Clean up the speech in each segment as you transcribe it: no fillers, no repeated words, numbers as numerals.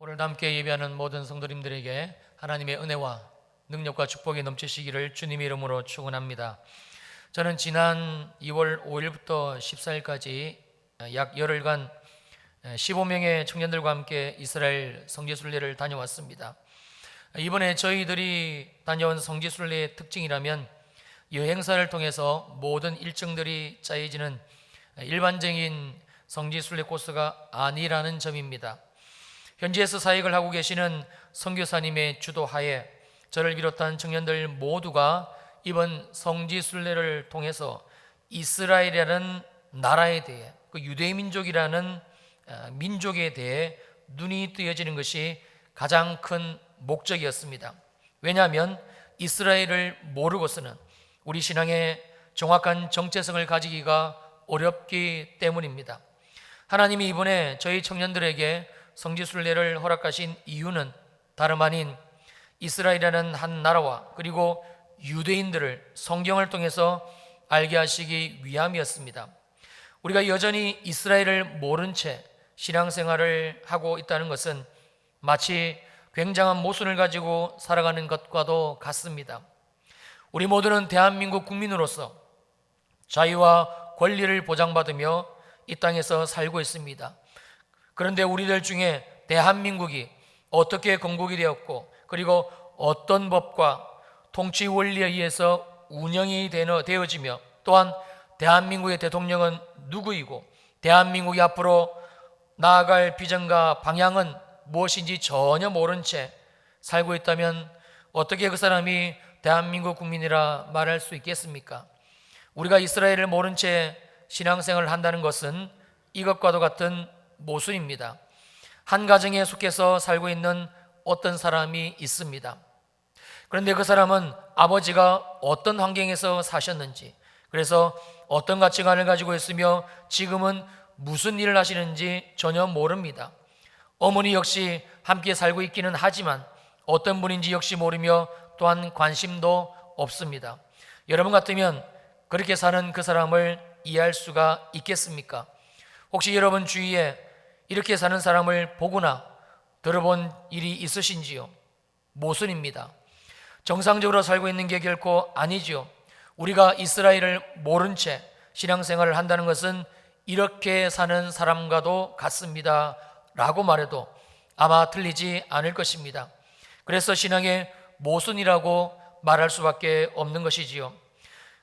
오늘 함께 예배하는 모든 성도님들에게 하나님의 은혜와 능력과 축복이 넘치시기를 주님의 이름으로 축원합니다. 저는 지난 2월 5일부터 14일까지 약 열흘간 15명의 청년들과 함께 이스라엘 성지순례를 다녀왔습니다. 이번에 저희들이 다녀온 성지순례의 특징이라면 여행사를 통해서 모든 일정들이 짜여지는 일반적인 성지순례 코스가 아니라는 점입니다. 현지에서 사역을 하고 계시는 선교사님의 주도하에 저를 비롯한 청년들 모두가 이번 성지순례를 통해서 이스라엘이라는 나라에 대해, 그 유대 민족이라는 민족에 대해 눈이 뜨여지는 것이 가장 큰 목적이었습니다. 왜냐하면 이스라엘을 모르고서는 우리 신앙의 정확한 정체성을 가지기가 어렵기 때문입니다. 하나님이 이번에 저희 청년들에게 성지순례를 허락하신 이유는 다름 아닌 이스라엘이라는 한 나라와 그리고 유대인들을 성경을 통해서 알게 하시기 위함이었습니다. 우리가 여전히 이스라엘을 모른 채 신앙생활을 하고 있다는 것은 마치 굉장한 모순을 가지고 살아가는 것과도 같습니다. 우리 모두는 대한민국 국민으로서 자유와 권리를 보장받으며 이 땅에서 살고 있습니다. 그런데 우리들 중에 대한민국이 어떻게 건국이 되었고 그리고 어떤 법과 통치 원리에 의해서 운영이 되어지며 또한 대한민국의 대통령은 누구이고 대한민국이 앞으로 나아갈 비전과 방향은 무엇인지 전혀 모른 채 살고 있다면 어떻게 그 사람이 대한민국 국민이라 말할 수 있겠습니까? 우리가 이스라엘을 모른 채 신앙생활을 한다는 것은 이것과도 같은 모순입니다. 한 가정에 속해서 살고 있는 어떤 사람이 있습니다. 그런데 그 사람은 아버지가 어떤 환경에서 사셨는지, 그래서 어떤 가치관을 가지고 있으며 지금은 무슨 일을 하시는지 전혀 모릅니다. 어머니 역시 함께 살고 있기는 하지만 어떤 분인지 역시 모르며 또한 관심도 없습니다. 여러분 같으면 그렇게 사는 그 사람을 이해할 수가 있겠습니까? 혹시 여러분 주위에 이렇게 사는 사람을 보거나 들어본 일이 있으신지요? 모순입니다. 정상적으로 살고 있는 게 결코 아니지요. 우리가 이스라엘을 모른 채 신앙생활을 한다는 것은 이렇게 사는 사람과도 같습니다 라고 말해도 아마 틀리지 않을 것입니다. 그래서 신앙의 모순이라고 말할 수밖에 없는 것이지요.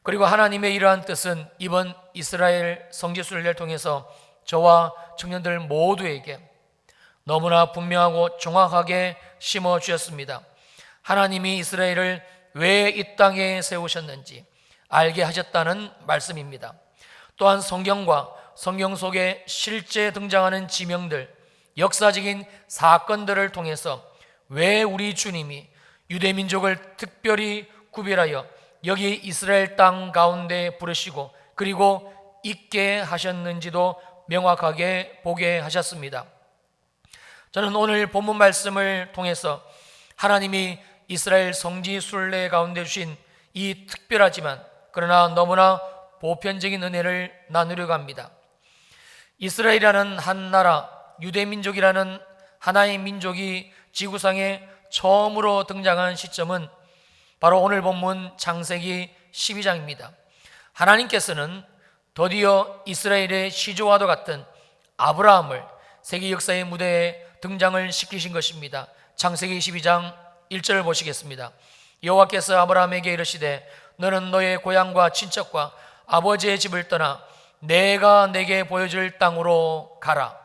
그리고 하나님의 이러한 뜻은 이번 이스라엘 성지순례를 통해서 저와 청년들 모두에게 너무나 분명하고 정확하게 심어주셨습니다. 하나님이 이스라엘을 왜 이 땅에 세우셨는지 알게 하셨다는 말씀입니다. 또한 성경과 성경 속에 실제 등장하는 지명들, 역사적인 사건들을 통해서 왜 우리 주님이 유대민족을 특별히 구별하여 여기 이스라엘 땅 가운데 부르시고 그리고 있게 하셨는지도 명확하게 보게 하셨습니다. 저는 오늘 본문 말씀을 통해서 하나님이 이스라엘 성지순례 가운데 주신 이 특별하지만 그러나 너무나 보편적인 은혜를 나누려고 합니다. 이스라엘이라는 한 나라, 유대민족이라는 하나의 민족이 지구상에 처음으로 등장한 시점은 바로 오늘 본문 창세기 12장입니다. 하나님께서는 드디어 이스라엘의 시조와도 같은 아브라함을 세계 역사의 무대에 등장을 시키신 것입니다. 창세기 12장 1절을 보시겠습니다. 여호와께서 아브라함에게 이르시되 너는 너의 고향과 친척과 아버지의 집을 떠나 내가 내게 보여줄 땅으로 가라.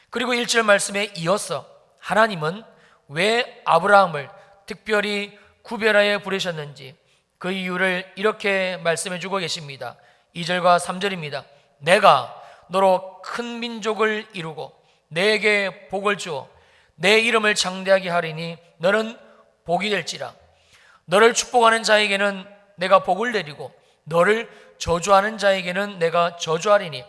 그리고 1절 말씀에 이어서 하나님은 왜 아브라함을 특별히 구별하여 부르셨는지 그 이유를 이렇게 말씀해 주고 계십니다. 2절과 3절입니다. 내가 너로 큰 민족을 이루고 내게 복을 주어 내 이름을 창대하게 하리니 너는 복이 될지라. 너를 축복하는 자에게는 내가 복을 내리고 너를 저주하는 자에게는 내가 저주하리니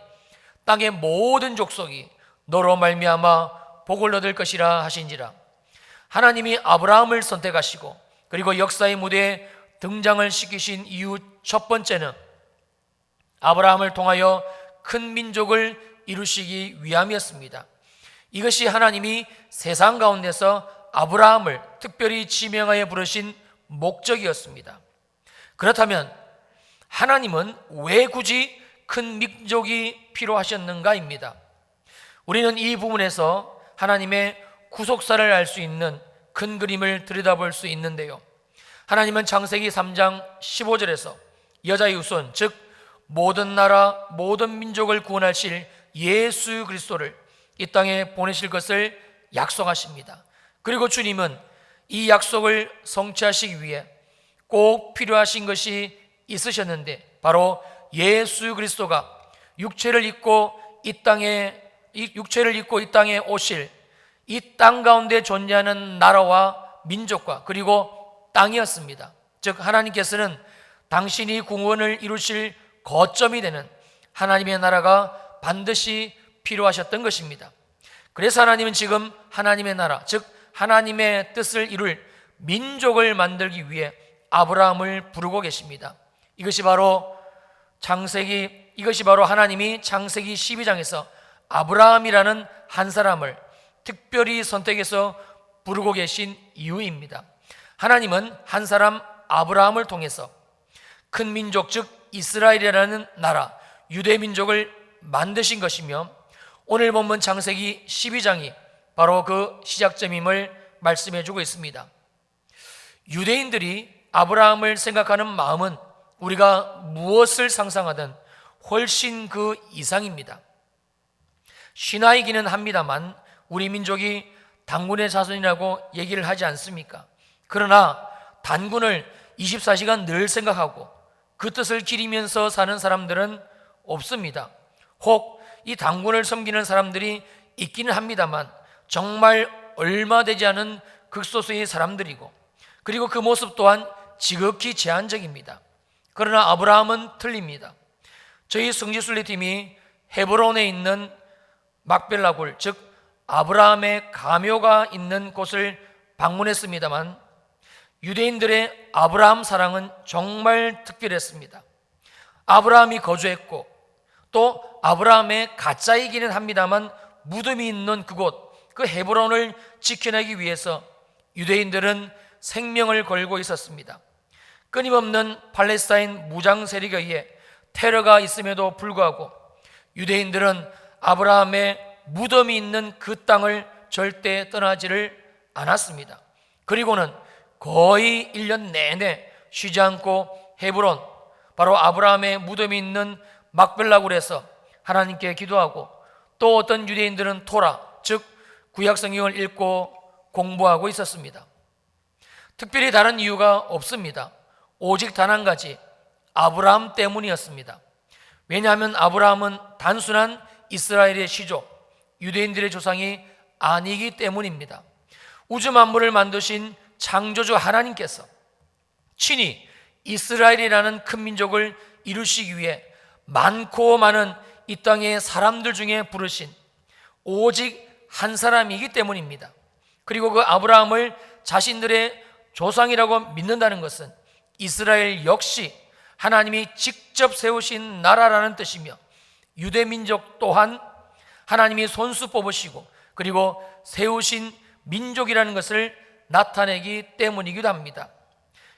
땅의 모든 족속이 너로 말미암아 복을 얻을 것이라 하신지라. 하나님이 아브라함을 선택하시고 그리고 역사의 무대에 등장을 시키신 이유 첫 번째는 아브라함을 통하여 큰 민족을 이루시기 위함이었습니다. 이것이 하나님이 세상 가운데서 아브라함을 특별히 지명하여 부르신 목적이었습니다. 그렇다면 하나님은 왜 굳이 큰 민족이 필요하셨는가입니다. 우리는 이 부분에서 하나님의 구속사를 알 수 있는 큰 그림을 들여다볼 수 있는데요, 하나님은 창세기 3장 15절에서 여자의 후손, 즉 모든 나라 모든 민족을 구원하실 예수 그리스도를 이 땅에 보내실 것을 약속하십니다. 그리고 주님은 이 약속을 성취하시기 위해 꼭 필요하신 것이 있으셨는데, 바로 예수 그리스도가 육체를 입고 이 땅에 오실 이 땅 가운데 존재하는 나라와 민족과 그리고 땅이었습니다. 즉 하나님께서는 당신이 구원을 이루실 거점이 되는 하나님의 나라가 반드시 필요하셨던 것입니다. 그래서 하나님은 지금 하나님의 나라, 즉 하나님의 뜻을 이룰 민족을 만들기 위해 아브라함을 부르고 계십니다. 이것이 바로 하나님이 창세기 12장에서 아브라함이라는 한 사람을 특별히 선택해서 부르고 계신 이유입니다. 하나님은 한 사람 아브라함을 통해서 큰 민족, 즉 이스라엘이라는 나라, 유대 민족을 만드신 것이며, 오늘 본문 창세기 12장이 바로 그 시작점임을 말씀해 주고 있습니다. 유대인들이 아브라함을 생각하는 마음은 우리가 무엇을 상상하든 훨씬 그 이상입니다. 신하이기는 합니다만 우리 민족이 단군의 자손이라고 얘기를 하지 않습니까? 그러나 단군을 24시간 늘 생각하고 그 뜻을 기리면서 사는 사람들은 없습니다. 혹 이 단군을 섬기는 사람들이 있기는 합니다만 정말 얼마 되지 않은 극소수의 사람들이고, 그리고 그 모습 또한 지극히 제한적입니다. 그러나 아브라함은 틀립니다. 저희 성지순례팀이 헤브론에 있는 막벨라굴, 즉 아브라함의 가묘가 있는 곳을 방문했습니다만 유대인들의 아브라함 사랑은 정말 특별했습니다. 아브라함이 거주했고 또 아브라함의 가짜이기는 합니다만 무덤이 있는 그곳, 그 헤브론을 지켜내기 위해서 유대인들은 생명을 걸고 있었습니다. 끊임없는 팔레스타인 무장 세력에 의해 테러가 있음에도 불구하고 유대인들은 아브라함의 무덤이 있는 그 땅을 절대 떠나지를 않았습니다. 그리고는 거의 1년 내내 쉬지 않고 헤브론, 바로 아브라함의 무덤이 있는 막벨라굴에서 하나님께 기도하고, 또 어떤 유대인들은 토라, 즉 구약성경을 읽고 공부하고 있었습니다. 특별히 다른 이유가 없습니다. 오직 단 한 가지, 아브라함 때문이었습니다. 왜냐하면 아브라함은 단순한 이스라엘의 시족, 유대인들의 조상이 아니기 때문입니다. 우주 만물을 만드신 창조주 하나님께서 친히 이스라엘이라는 큰 민족을 이루시기 위해 많고 많은 이 땅의 사람들 중에 부르신 오직 한 사람이기 때문입니다. 그리고 그 아브라함을 자신들의 조상이라고 믿는다는 것은 이스라엘 역시 하나님이 직접 세우신 나라라는 뜻이며, 유대 민족 또한 하나님이 손수 뽑으시고 그리고 세우신 민족이라는 것을 나타내기 때문이기도 합니다.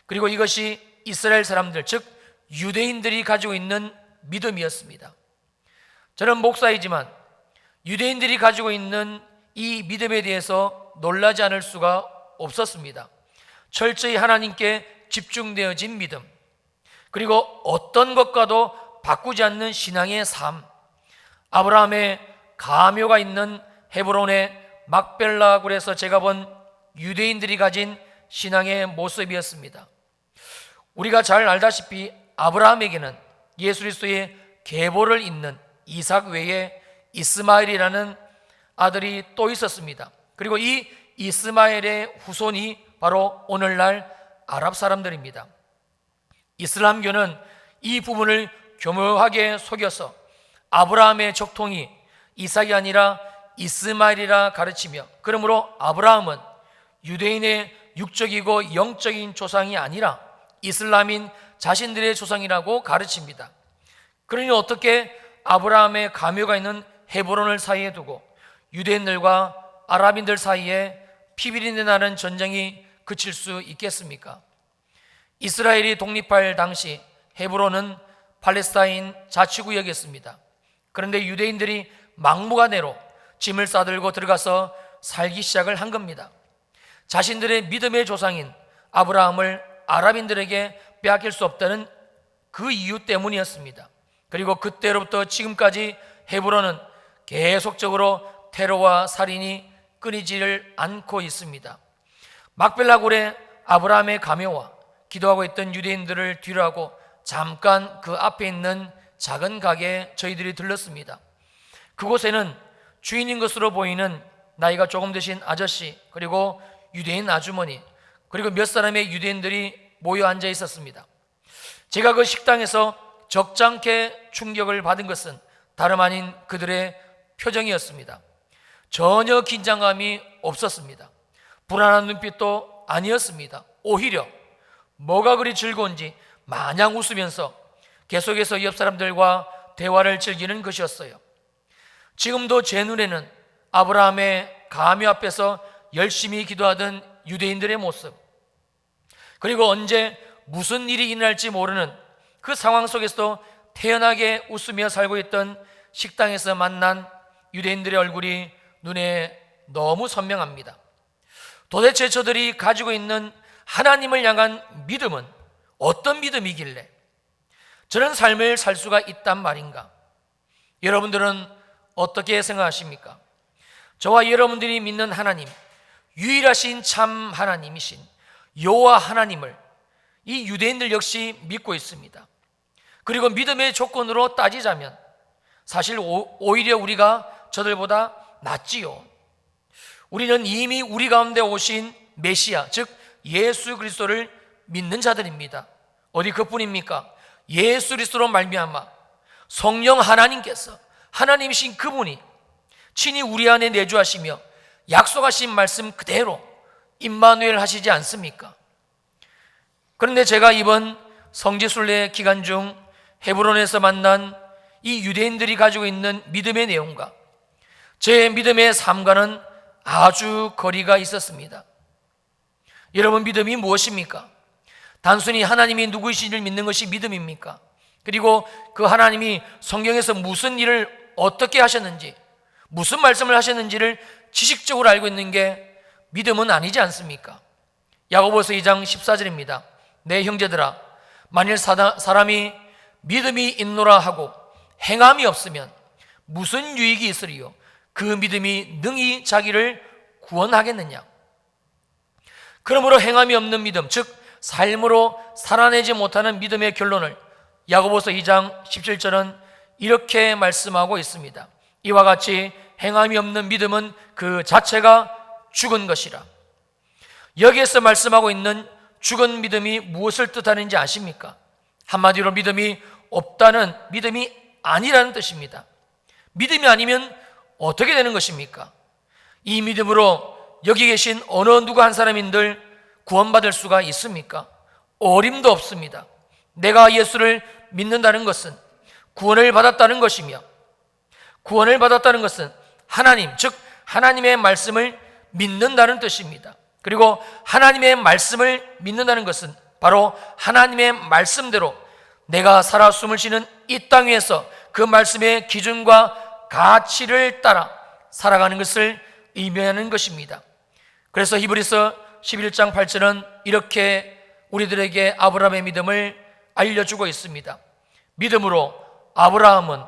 그리고 이것이 이스라엘 사람들, 즉 유대인들이 가지고 있는 믿음이었습니다. 저는 목사이지만 유대인들이 가지고 있는 이 믿음에 대해서 놀라지 않을 수가 없었습니다. 철저히 하나님께 집중되어진 믿음, 그리고 어떤 것과도 바꾸지 않는 신앙의 삶, 아브라함의 가묘가 있는 헤브론의 막벨라굴에서 제가 본 유대인들이 가진 신앙의 모습이었습니다. 우리가 잘 알다시피 아브라함에게는 예수 그리스도의 계보를 잇는 이삭 외에 이스마엘이라는 아들이 또 있었습니다. 그리고 이 이스마엘의 후손이 바로 오늘날 아랍 사람들입니다. 이슬람교는 이 부분을 교묘하게 속여서 아브라함의 적통이 이삭이 아니라 이스마엘이라 가르치며, 그러므로 아브라함은 유대인의 육적이고 영적인 조상이 아니라 이슬람인 자신들의 조상이라고 가르칩니다. 그러니 어떻게 아브라함의 가묘가 있는 헤브론을 사이에 두고 유대인들과 아랍인들 사이에 피비린내 나는 전쟁이 그칠 수 있겠습니까? 이스라엘이 독립할 당시 헤브론은 팔레스타인 자치구역이었습니다. 그런데 유대인들이 막무가내로 짐을 싸들고 들어가서 살기 시작을 한 겁니다. 자신들의 믿음의 조상인 아브라함을 아랍인들에게 빼앗길 수 없다는 그 이유 때문이었습니다. 그리고 그때로부터 지금까지 헤브론은 계속적으로 테러와 살인이 끊이지를 않고 있습니다. 막벨라굴에 아브라함의 가묘와 기도하고 있던 유대인들을 뒤로하고 잠깐 그 앞에 있는 작은 가게에 저희들이 들렀습니다. 그곳에는 주인인 것으로 보이는 나이가 조금 드신 아저씨, 그리고 유대인 아주머니, 그리고 몇 사람의 유대인들이 모여 앉아 있었습니다. 제가 그 식당에서 적잖게 충격을 받은 것은 다름 아닌 그들의 표정이었습니다. 전혀 긴장감이 없었습니다. 불안한 눈빛도 아니었습니다. 오히려 뭐가 그리 즐거운지 마냥 웃으면서 계속해서 옆 사람들과 대화를 즐기는 것이었어요. 지금도 제 눈에는 아브라함의 가묘 앞에서 열심히 기도하던 유대인들의 모습, 그리고 언제 무슨 일이 일어날지 모르는 그 상황 속에서도 태연하게 웃으며 살고 있던 식당에서 만난 유대인들의 얼굴이 눈에 너무 선명합니다. 도대체 저들이 가지고 있는 하나님을 향한 믿음은 어떤 믿음이길래 저런 삶을 살 수가 있단 말인가? 여러분들은 어떻게 생각하십니까? 저와 여러분들이 믿는 하나님, 유일하신 참 하나님이신 여호와 하나님을 이 유대인들 역시 믿고 있습니다. 그리고 믿음의 조건으로 따지자면 사실 오히려 우리가 저들보다 낫지요. 우리는 이미 우리 가운데 오신 메시아, 즉 예수 그리스도를 믿는 자들입니다. 어디 그뿐입니까? 예수 그리스도로 말미암아 성령 하나님께서, 하나님이신 그분이 친히 우리 안에 내주하시며 약속하신 말씀 그대로 임마누엘 하시지 않습니까? 그런데 제가 이번 성지순례 기간 중 헤브론에서 만난 이 유대인들이 가지고 있는 믿음의 내용과 제 믿음의 삶과는 아주 거리가 있었습니다. 여러분, 믿음이 무엇입니까? 단순히 하나님이 누구이신지를 믿는 것이 믿음입니까? 그리고 그 하나님이 성경에서 무슨 일을 어떻게 하셨는지, 무슨 말씀을 하셨는지를 지식적으로 알고 있는 게 믿음은 아니지 않습니까? 야고보서 2장 14절입니다. 내 형제들아, 만일 사람이 믿음이 있노라 하고 행함이 없으면 무슨 유익이 있으리요? 그 믿음이 능히 자기를 구원하겠느냐? 그러므로 행함이 없는 믿음, 즉 삶으로 살아내지 못하는 믿음의 결론을 야고보서 2장 17절은 이렇게 말씀하고 있습니다. 이와 같이 행함이 없는 믿음은 그 자체가 죽은 것이라. 여기에서 말씀하고 있는 죽은 믿음이 무엇을 뜻하는지 아십니까? 한마디로 믿음이 없다는, 믿음이 아니라는 뜻입니다. 믿음이 아니면 어떻게 되는 것입니까? 이 믿음으로 여기 계신 어느 누구 한 사람인들 구원받을 수가 있습니까? 어림도 없습니다. 내가 예수를 믿는다는 것은 구원을 받았다는 것이며, 구원을 받았다는 것은 하나님, 즉 하나님의 말씀을 믿는다는 뜻입니다. 그리고 하나님의 말씀을 믿는다는 것은 바로 하나님의 말씀대로 내가 살아 숨을 쉬는 이 땅 위에서 그 말씀의 기준과 가치를 따라 살아가는 것을 의미하는 것입니다. 그래서 히브리서 11장 8절은 이렇게 우리들에게 아브라함의 믿음을 알려주고 있습니다. 믿음으로 아브라함은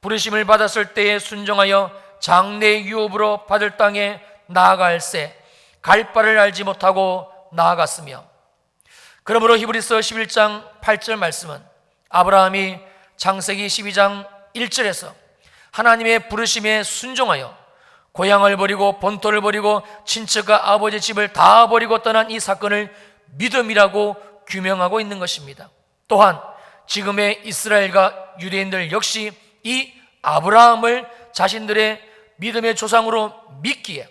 부르심을 받았을 때에 순종하여 장래 유업으로 받을 땅에 나아갈새 갈 바를 알지 못하고 나아갔으며, 그러므로 히브리서 11장 8절 말씀은 아브라함이 창세기 12장 1절에서 하나님의 부르심에 순종하여 고향을 버리고 본토를 버리고 친척과 아버지 집을 다 버리고 떠난 이 사건을 믿음이라고 규명하고 있는 것입니다. 또한 지금의 이스라엘과 유대인들 역시 이 아브라함을 자신들의 믿음의 조상으로 믿기에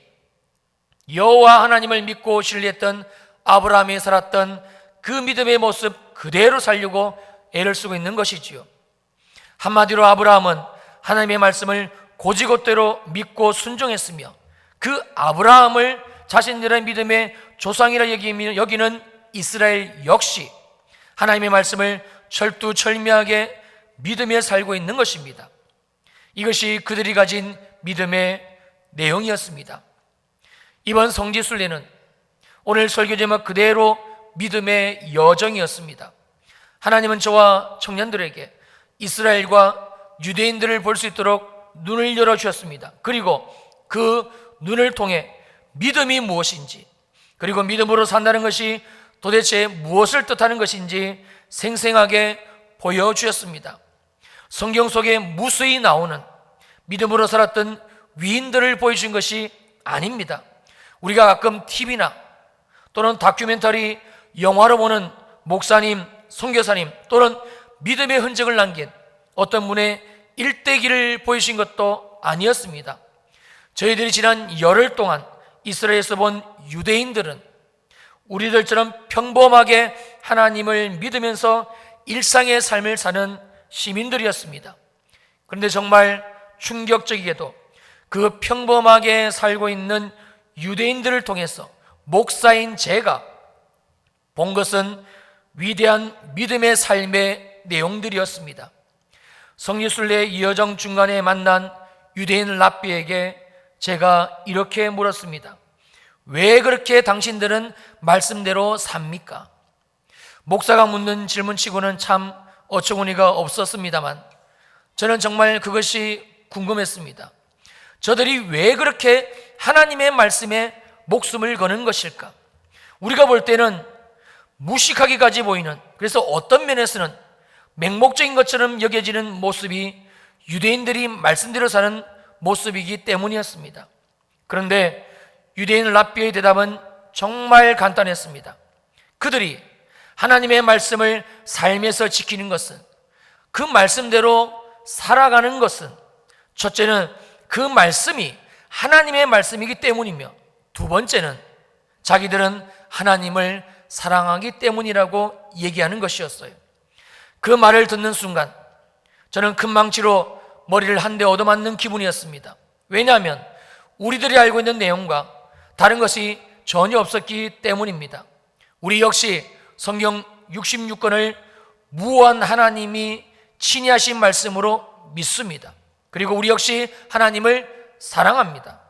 여호와 하나님을 믿고 신뢰했던 아브라함이 살았던 그 믿음의 모습 그대로 살려고 애를 쓰고 있는 것이지요. 한마디로 아브라함은 하나님의 말씀을 고지곳대로 믿고 순종했으며 그 아브라함을 자신들의 믿음의 조상이라 여기는 이스라엘 역시 하나님의 말씀을 철두철미하게 믿으며 살고 있는 것입니다. 이것이 그들이 가진 믿음의 내용이었습니다. 이번 성지순례는 오늘 설교 제목 그대로 믿음의 여정이었습니다. 하나님은 저와 청년들에게 이스라엘과 유대인들을 볼 수 있도록 눈을 열어주셨습니다. 그리고 그 눈을 통해 믿음이 무엇인지, 그리고 믿음으로 산다는 것이 도대체 무엇을 뜻하는 것인지 생생하게 보여주셨습니다. 성경 속에 무수히 나오는 믿음으로 살았던 위인들을 보여준 것이 아닙니다. 우리가 가끔 TV나 또는 다큐멘터리, 영화로 보는 목사님, 선교사님 또는 믿음의 흔적을 남긴 어떤 분의 일대기를 보여주신 것도 아니었습니다. 저희들이 지난 열흘 동안 이스라엘에서 본 유대인들은 우리들처럼 평범하게 하나님을 믿으면서 일상의 삶을 사는 시민들이었습니다. 그런데 정말 충격적이게도 그 평범하게 살고 있는 유대인들을 통해서 목사인 제가 본 것은 위대한 믿음의 삶의 내용들이었습니다. 성지순례 이여정 중간에 만난 유대인 랍비에게 제가 이렇게 물었습니다. 왜 그렇게 당신들은 말씀대로 삽니까? 목사가 묻는 질문치고는 참 어처구니가 없었습니다만 저는 정말 그것이 궁금했습니다. 저들이 왜 그렇게 하나님의 말씀에 목숨을 거는 것일까? 우리가 볼 때는 무식하기까지 보이는, 그래서 어떤 면에서는 맹목적인 것처럼 여겨지는 모습이 유대인들이 말씀대로 사는 모습이기 때문이었습니다. 그런데 유대인 랍비의 대답은 정말 간단했습니다. 그들이 하나님의 말씀을 삶에서 지키는 것은, 그 말씀대로 살아가는 것은, 첫째는 그 말씀이 하나님의 말씀이기 때문이며, 두 번째는 자기들은 하나님을 사랑하기 때문이라고 얘기하는 것이었어요. 그 말을 듣는 순간 저는 큰 망치로 머리를 한 대 얻어맞는 기분이었습니다. 왜냐하면 우리들이 알고 있는 내용과 다른 것이 전혀 없었기 때문입니다. 우리 역시 성경 66권을 무한 하나님이 친히 하신 말씀으로 믿습니다. 그리고 우리 역시 하나님을 사랑합니다.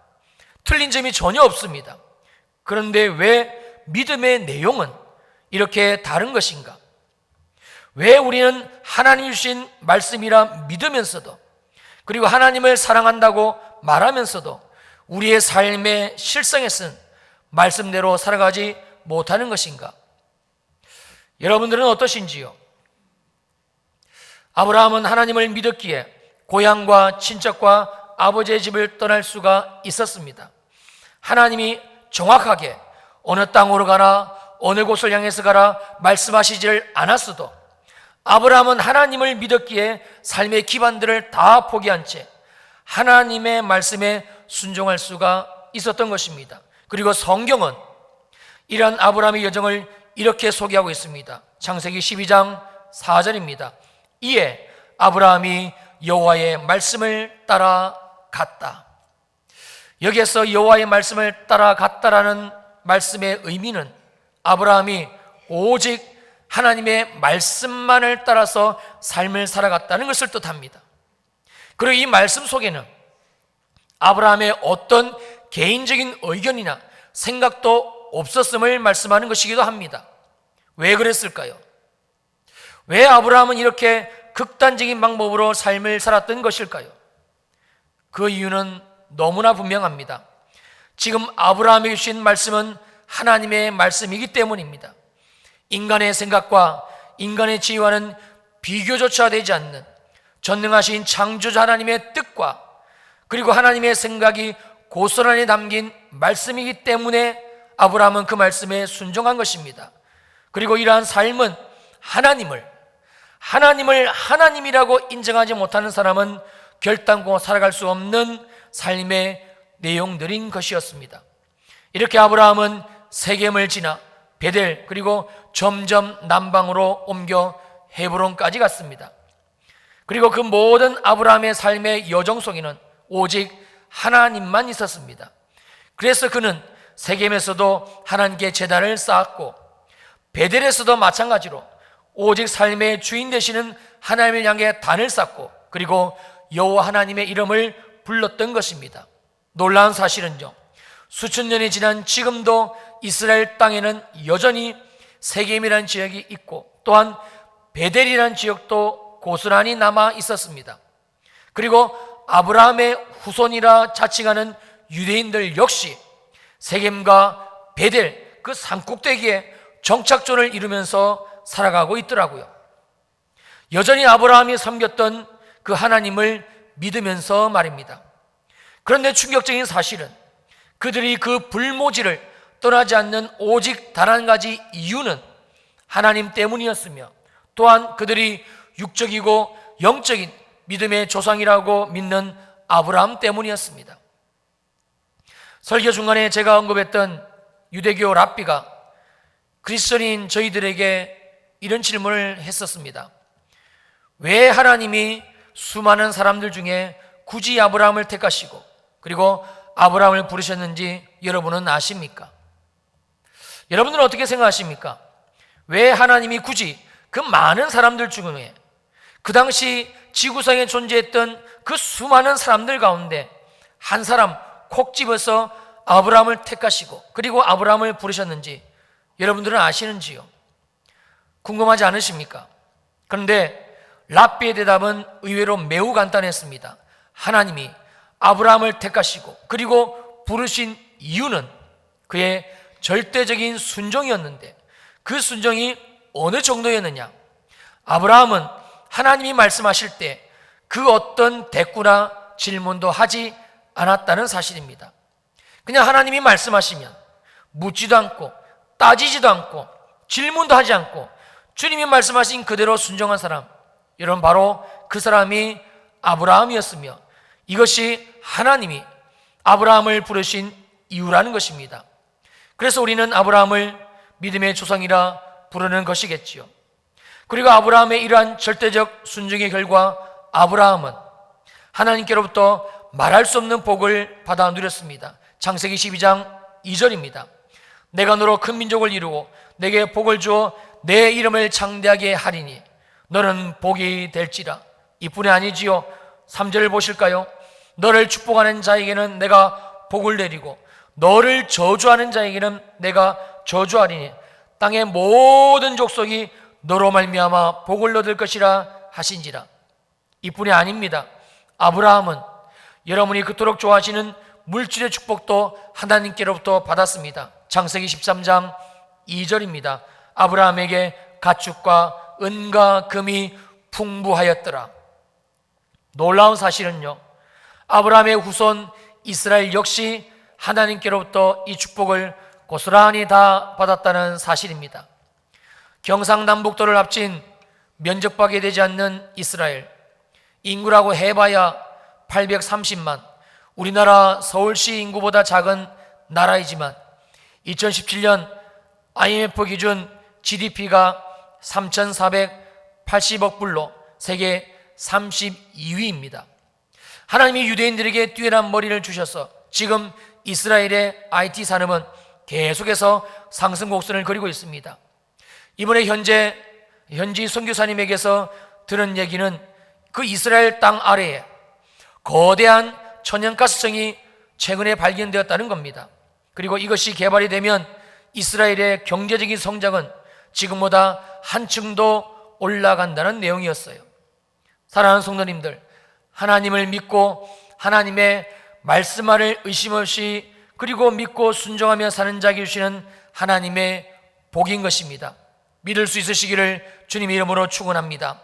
틀린 점이 전혀 없습니다. 그런데 왜 믿음의 내용은 이렇게 다른 것인가? 왜 우리는 하나님이 주신 말씀이라 믿으면서도, 그리고 하나님을 사랑한다고 말하면서도 우리의 삶의 실상에서는 말씀대로 살아가지 못하는 것인가? 여러분들은 어떠신지요? 아브라함은 하나님을 믿었기에 고향과 친척과 아버지의 집을 떠날 수가 있었습니다. 하나님이 정확하게 어느 땅으로 가라, 어느 곳을 향해서 가라 말씀하시질 않았어도 아브라함은 하나님을 믿었기에 삶의 기반들을 다 포기한 채 하나님의 말씀에 순종할 수가 있었던 것입니다. 그리고 성경은 이러한 아브라함의 여정을 이렇게 소개하고 있습니다. 창세기 12장 4절입니다. 이에 아브라함이 여호와의 말씀을 따라갔다. 여기에서 여호와의 말씀을 따라갔다라는 말씀의 의미는 아브라함이 오직 하나님의 말씀만을 따라서 삶을 살아갔다는 것을 뜻합니다. 그리고 이 말씀 속에는 아브라함의 어떤 개인적인 의견이나 생각도 없었음을 말씀하는 것이기도 합니다. 왜 그랬을까요? 왜 아브라함은 이렇게 극단적인 방법으로 삶을 살았던 것일까요? 그 이유는 너무나 분명합니다. 지금 아브라함에게 주신 말씀은 하나님의 말씀이기 때문입니다. 인간의 생각과 인간의 지혜와는 비교조차 되지 않는 전능하신 창조자 하나님의 뜻과 그리고 하나님의 생각이 고스란히 담긴 말씀이기 때문에 아브라함은 그 말씀에 순종한 것입니다. 그리고 이러한 삶은 하나님을 하나님이라고 인정하지 못하는 사람은 결단코 살아갈 수 없는 삶의 내용들인 것이었습니다. 이렇게 아브라함은 세겜을 지나 베델 그리고 점점 남방으로 옮겨 헤브론까지 갔습니다. 그리고 그 모든 아브라함의 삶의 여정 속에는 오직 하나님만 있었습니다. 그래서 그는 세겜에서도 하나님께 제단을 쌓았고 베델에서도 마찬가지로 오직 삶의 주인 되시는 하나님을 향해 단을 쌓고 그리고 여호와 하나님의 이름을 불렀던 것입니다. 놀라운 사실은요, 수천 년이 지난 지금도 이스라엘 땅에는 여전히 세겜이라는 지역이 있고 또한 베델이라는 지역도 고스란히 남아 있었습니다. 그리고 아브라함의 후손이라 자칭하는 유대인들 역시 세겜과 베델 그 산꼭대기에 정착존을 이루면서 살아가고 있더라고요. 여전히 아브라함이 섬겼던 그 하나님을 믿으면서 말입니다. 그런데 충격적인 사실은 그들이 그 불모지를 떠나지 않는 오직 단 한 가지 이유는 하나님 때문이었으며 또한 그들이 육적이고 영적인 믿음의 조상이라고 믿는 아브라함 때문이었습니다. 설교 중간에 제가 언급했던 유대교 랍비가 그리스도인 저희들에게 이런 질문을 했었습니다. 왜 하나님이 수많은 사람들 중에 굳이 아브라함을 택하시고 그리고 아브라함을 부르셨는지 여러분은 아십니까? 여러분들은 어떻게 생각하십니까? 왜 하나님이 굳이 그 많은 사람들 중에 그 당시 지구상에 존재했던 그 수많은 사람들 가운데 한 사람 콕 집어서 아브라함을 택하시고 그리고 아브라함을 부르셨는지 여러분들은 아시는지요? 궁금하지 않으십니까? 그런데 랍비의 대답은 의외로 매우 간단했습니다. 하나님이 아브라함을 택하시고 그리고 부르신 이유는 그의 절대적인 순종이었는데 그 순종이 어느 정도였느냐? 아브라함은 하나님이 말씀하실 때 그 어떤 대꾸나 질문도 하지 않았다는 사실입니다. 그냥 하나님이 말씀하시면 묻지도 않고 따지지도 않고 질문도 하지 않고 주님이 말씀하신 그대로 순종한 사람, 여러분 바로 그 사람이 아브라함이었으며 이것이 하나님이 아브라함을 부르신 이유라는 것입니다. 그래서 우리는 아브라함을 믿음의 조상이라 부르는 것이겠지요. 그리고 아브라함의 이러한 절대적 순종의 결과 아브라함은 하나님께로부터 말할 수 없는 복을 받아 누렸습니다. 창세기 12장 2절입니다. 내가 너로 큰 민족을 이루고 내게 복을 주어 내 이름을 창대하게 하리니 너는 복이 될지라. 이뿐이 아니지요. 3절을 보실까요? 너를 축복하는 자에게는 내가 복을 내리고 너를 저주하는 자에게는 내가 저주하리니 땅의 모든 족속이 너로 말미암아 복을 얻을 것이라 하신지라. 이뿐이 아닙니다. 아브라함은 여러분이 그토록 좋아하시는 물질의 축복도 하나님께로부터 받았습니다. 창세기 13장 2절입니다. 아브라함에게 가축과 은과 금이 풍부하였더라. 놀라운 사실은요, 아브라함의 후손 이스라엘 역시 하나님께로부터 이 축복을 고스란히 다 받았다는 사실입니다. 경상남북도를 합친 면적밖에 되지 않는 이스라엘, 인구라고 해봐야 830만, 우리나라 서울시 인구보다 작은 나라이지만 2017년 IMF 기준 GDP가 3,480억 불로 세계 32위입니다. 하나님이 유대인들에게 뛰어난 머리를 주셔서 지금 이스라엘의 IT 산업은 계속해서 상승 곡선을 그리고 있습니다. 이번에 현지 선교사님에게서 들은 얘기는 그 이스라엘 땅 아래에 거대한 천연가스청이 최근에 발견되었다는 겁니다. 그리고 이것이 개발이 되면 이스라엘의 경제적인 성장은 지금보다 한층 더 올라간다는 내용이었어요. 사랑하는 성도님들, 하나님을 믿고 하나님의 말씀을 의심 없이 그리고 믿고 순종하며 사는 자에게 주시는 하나님의 복인 것입니다. 믿을 수 있으시기를 주님의 이름으로 축원합니다.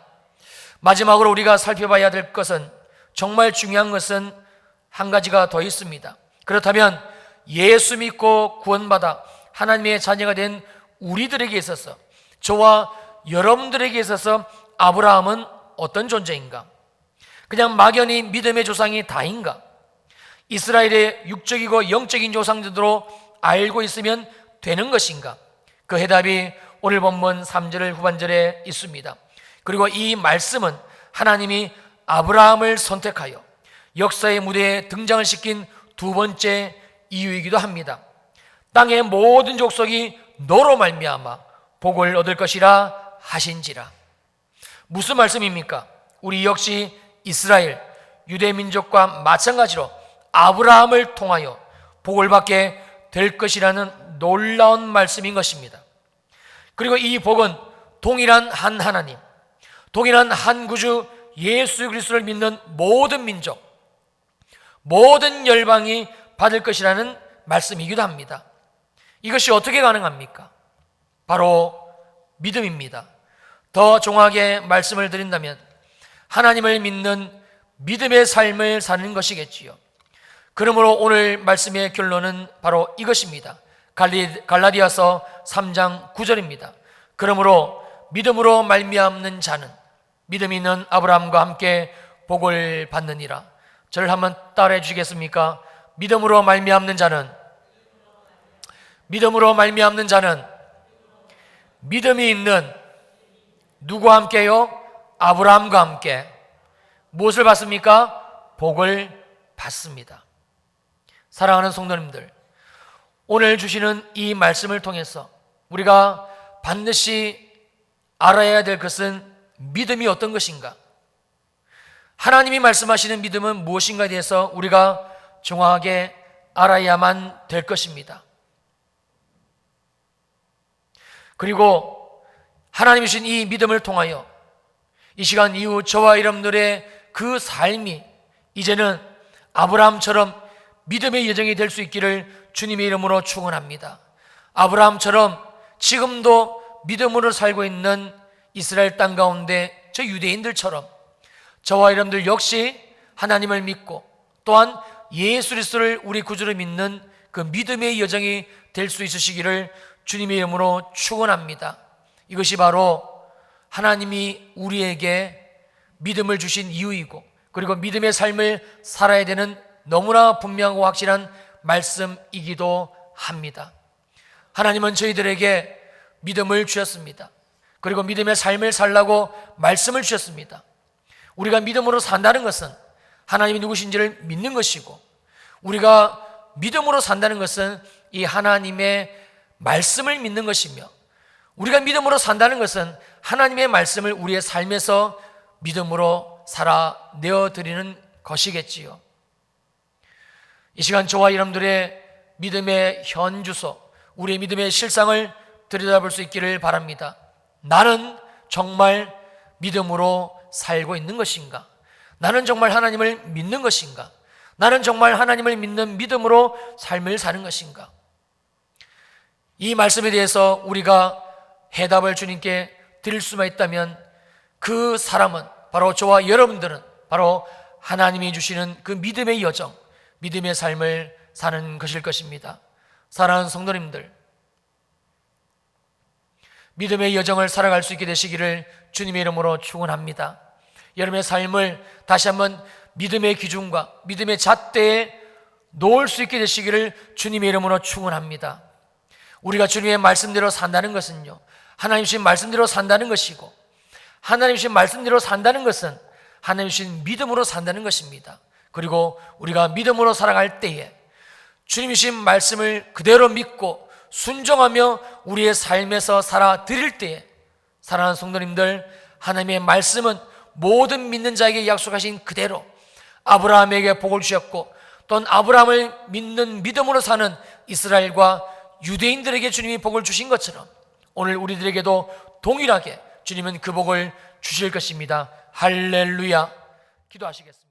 마지막으로 우리가 살펴봐야 될 것은, 정말 중요한 것은 한 가지가 더 있습니다. 그렇다면 예수 믿고 구원받아 하나님의 자녀가 된 우리들에게 있어서, 저와 여러분들에게 있어서 아브라함은 어떤 존재인가? 그냥 막연히 믿음의 조상이 다인가? 이스라엘의 육적이고 영적인 조상들로 알고 있으면 되는 것인가? 그 해답이 오늘 본문 3절 후반절에 있습니다. 그리고 이 말씀은 하나님이 아브라함을 선택하여 역사의 무대에 등장을 시킨 두 번째 이유이기도 합니다. 땅의 모든 족속이 너로 말미암아 복을 얻을 것이라 하신지라. 무슨 말씀입니까? 우리 역시 이스라엘 유대 민족과 마찬가지로 아브라함을 통하여 복을 받게 될 것이라는 놀라운 말씀인 것입니다. 그리고 이 복은 동일한 한 하나님, 동일한 한 구주 예수 그리스도를 믿는 모든 민족, 모든 열방이 받을 것이라는 말씀이기도 합니다. 이것이 어떻게 가능합니까? 바로 믿음입니다. 더 정확하게 말씀을 드린다면 하나님을 믿는 믿음의 삶을 사는 것이겠지요. 그러므로 오늘 말씀의 결론은 바로 이것입니다. 갈라디아서 3장 9절입니다. 그러므로 믿음으로 말미암는 자는 믿음이 있는 아브라함과 함께 복을 받느니라. 저를 한번 따라해 주시겠습니까? 믿음으로 말미암는 자는 믿음이 있는 누구와 함께요? 아브라함과 함께 무엇을 받습니까? 복을 받습니다. 사랑하는 성도님들, 오늘 주시는 이 말씀을 통해서 우리가 반드시 알아야 될 것은 믿음이 어떤 것인가, 하나님이 말씀하시는 믿음은 무엇인가에 대해서 우리가 정확하게 알아야만 될 것입니다. 그리고 하나님이 주신 이 믿음을 통하여 이 시간 이후 저와 여러분들의 그 삶이 이제는 아브라함처럼 믿음의 여정이 될 수 있기를 주님의 이름으로 축원합니다. 아브라함처럼 지금도 믿음으로 살고 있는 이스라엘 땅 가운데 저 유대인들처럼 저와 여러분들 역시 하나님을 믿고 또한 예수 그리스도를 우리 구주로 믿는 그 믿음의 여정이 될 수 있으시기를 주님의 이름으로 축원합니다. 이것이 바로 하나님이 우리에게 믿음을 주신 이유이고, 그리고 믿음의 삶을 살아야 되는 너무나 분명하고 확실한 말씀이기도 합니다. 하나님은 저희들에게 믿음을 주셨습니다. 그리고 믿음의 삶을 살라고 말씀을 주셨습니다. 우리가 믿음으로 산다는 것은 하나님이 누구신지를 믿는 것이고, 우리가 믿음으로 산다는 것은 이 하나님의 말씀을 믿는 것이며, 우리가 믿음으로 산다는 것은 하나님의 말씀을 우리의 삶에서 믿음으로 살아내어드리는 것이겠지요. 이 시간 저와 여러분들의 믿음의 현주소, 우리의 믿음의 실상을 들여다볼 수 있기를 바랍니다. 나는 정말 믿음으로 살고 있는 것인가? 나는 정말 하나님을 믿는 것인가? 나는 정말 하나님을 믿는 믿음으로 삶을 사는 것인가? 이 말씀에 대해서 우리가 해답을 주님께 드릴 수만 있다면 그 사람은, 바로 저와 여러분들은 바로 하나님이 주시는 그 믿음의 여정, 믿음의 삶을 사는 것일 것입니다. 사랑하는 성도님들, 믿음의 여정을 살아갈 수 있게 되시기를 주님의 이름으로 축원합니다. 여러분의 삶을 다시 한번 믿음의 기준과 믿음의 잣대에 놓을 수 있게 되시기를 주님의 이름으로 축원합니다. 우리가 주님의 말씀대로 산다는 것은요, 하나님 주신 말씀대로 산다는 것이고, 하나님 주신 말씀대로 산다는 것은 하나님 주신 믿음으로 산다는 것입니다. 그리고 우리가 믿음으로 살아갈 때에 주님 주신 말씀을 그대로 믿고 순종하며 우리의 삶에서 살아드릴 때에, 사랑하는 성도님들, 하나님의 말씀은 모든 믿는 자에게 약속하신 그대로 아브라함에게 복을 주셨고, 또한 아브라함을 믿는 믿음으로 사는 이스라엘과 유대인들에게 주님이 복을 주신 것처럼 오늘 우리들에게도 동일하게 주님은 그 복을 주실 것입니다. 할렐루야. 기도하시겠습니다.